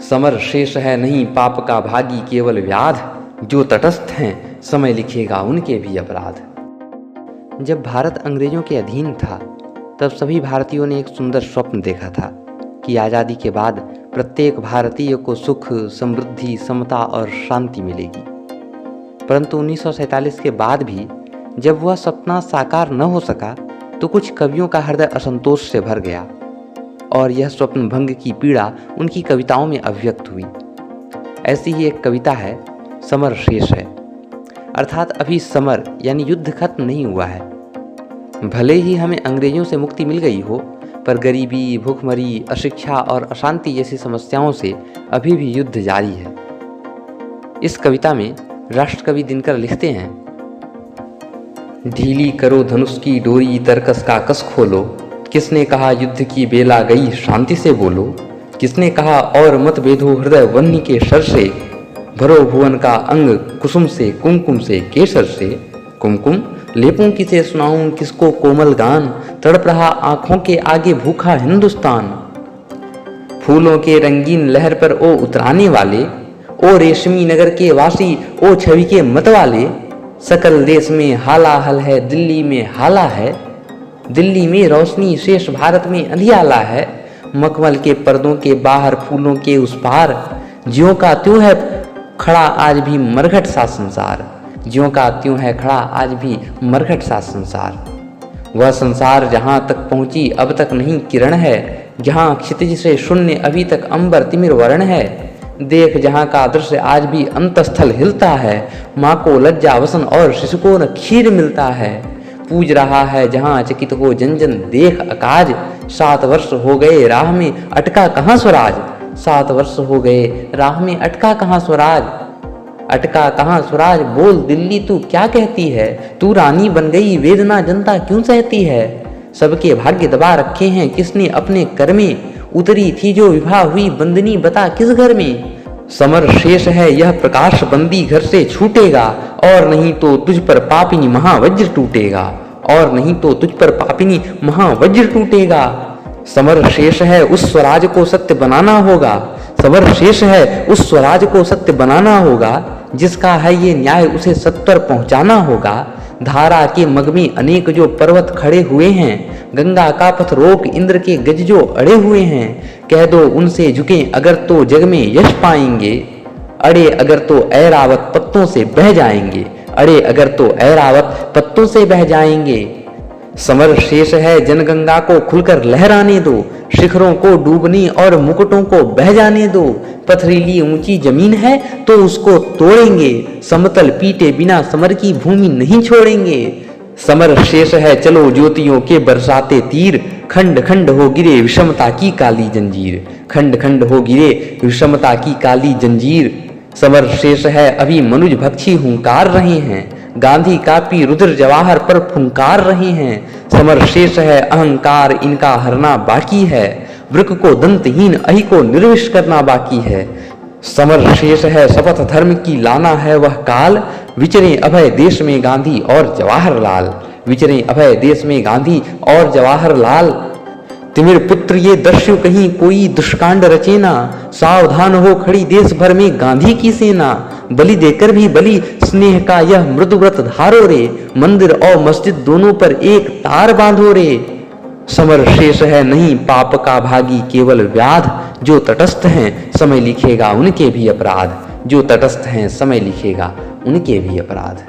Summer शेष है नहीं पाप का भागी केवल व्याध, जो तटस्थ हैं समय लिखेगा उनके भी अपराध। जब भारत अंग्रेजों के अधीन था तब सभी भारतीयों ने एक सुंदर स्वप्न देखा था कि आज़ादी के बाद प्रत्येक भारतीय को सुख, समृद्धि, समता और शांति मिलेगी। परंतु 1947 के बाद भी जब वह सपना साकार न हो सका तो कुछ कवियों का हृदय असंतोष से भर गया और यह स्वप्न भंग की पीड़ा उनकी कविताओं में अभिव्यक्त हुई। ऐसी ही एक कविता है समर शेष है, अर्थात अभी समर यानी युद्ध खत्म नहीं हुआ है। भले ही हमें अंग्रेजों से मुक्ति मिल गई हो, पर गरीबी, भूखमरी, अशिक्षा और अशांति जैसी समस्याओं से अभी भी युद्ध जारी है। इस कविता में राष्ट्रकवि दिनकर लिखते हैं, ढीली करो धनुष की डोरी, तरकस का कस खोलो, किसने कहा युद्ध की बेला गई शांति से बोलो, किसने कहा और मत बेधो हृदय वन्नी के शर से, भरो भुवन का अंग कुसुम से, कुमकुम से, केसर से, कुमकुम लेपूं किसे सुनाऊं किसको कोमल गान, तड़प रहा आंखों के आगे भूखा हिंदुस्तान। फूलों के रंगीन लहर पर ओ उतराने वाले, ओ रेशमी नगर के वासी, ओ छवि के मत वाले, सकल देश में हाला हल है, दिल्ली में हाला है, दिल्ली में रोशनी शेष भारत में अंधियाला है, मखमल के पर्दों के बाहर फूलों के उस पार, ज्यों का त्यों है खड़ा आज भी मरघट सा संसार, ज्यों का त्यों है खड़ा आज भी मरघट सा संसार। वह संसार जहाँ तक पहुँची अब तक नहीं किरण है, जहाँ क्षितिज से शून्य अभी तक अंबर तिमिर वर्ण है, देख जहाँ का दृश्य आज भी अंतस्थल हिलता है, माँ को लज्जा वसन और शिशु को न खीर मिलता है, पूज रहा है जहाँ चकित हो जन जन देख अकाज, 7 वर्ष हो गए राह में अटका कहाँ स्वराज, 7 वर्ष हो गए राह में अटका कहाँ स्वराज, अटका कहाँ स्वराज बोल दिल्ली तू क्या कहती है, तू रानी बन गई वेदना जनता क्यों सहती है, सबके भाग्य दबा रखे हैं किसने अपने कर में, उतरी थी जो विवाह हुई बंदनी बता किस घर में, समर शेष है यह प्रकाश बंदी घर से छूटेगा, और नहीं तो तुझ पर पापिनी महावज्र टूटेगा, और नहीं तो तुझ पर पापिनी महावज्र टूटेगा। समर शेष है उस स्वराज को सत्य बनाना होगा, समर शेष है उस स्वराज को सत्य बनाना होगा, जिसका है ये न्याय उसे सत्वर पहुंचाना होगा। धारा के मग में अनेक जो पर्वत खड़े हुए हैं, गंगा का पथ रोक इंद्र के गज जो अड़े हुए हैं, कह दो उनसे झुके अगर तो जग में यश पाएंगे, अड़े अगर तो ऐरावत पत्तों से बह जाएंगे, अड़े अगर तो ऐरावत पत्तों से बह जाएंगे। समर शेष है जनगंगा को खुलकर लहराने दो, शिखरों को डूबने और मुकुटों को बह जाने दो, पथरीली ऊंची जमीन है तो उसको तोड़ेंगे, समतल पीटे बिना समर की भूमि नहीं छोड़ेंगे। समर शेष है चलो ज्योतियों के बरसाते तीर, खंड खंड हो गिरे विषमता की काली जंजीर, खंड खंड हो गिरे विषमता की काली जंजीर। समर शेष है अभी मनुज भक्षी हुंकार रहे हैं, गांधी कापी रुद्र जवाहर पर फुंकार रहे हैं। समर शेष है अहंकार इनका हरना बाकी है, वृक को दंतहीन अहि को निर्विष करना बाकी है। समर शेष है शपथ धर्म की लाना है वह काल, विचरे अभय देश में गांधी और जवाहरलाल, विचरे अभय देश में गांधी और जवाहरलाल। तिमिर पुत्र ये दस्यु कहीं कोई दुष्कांड रचेना, सावधान हो खड़ी देश भर में गांधी की सेना, बलि देकर भी बलि स्नेह का यह मृदु व्रत धारो रे, मंदिर और मस्जिद दोनों पर एक तार बांधो रे। समर शेष है नहीं पाप का भागी केवल व्याध, जो तटस्थ हैं समय लिखेगा उनके भी अपराध, जो तटस्थ हैं समय लिखेगा उनके भी अपराध।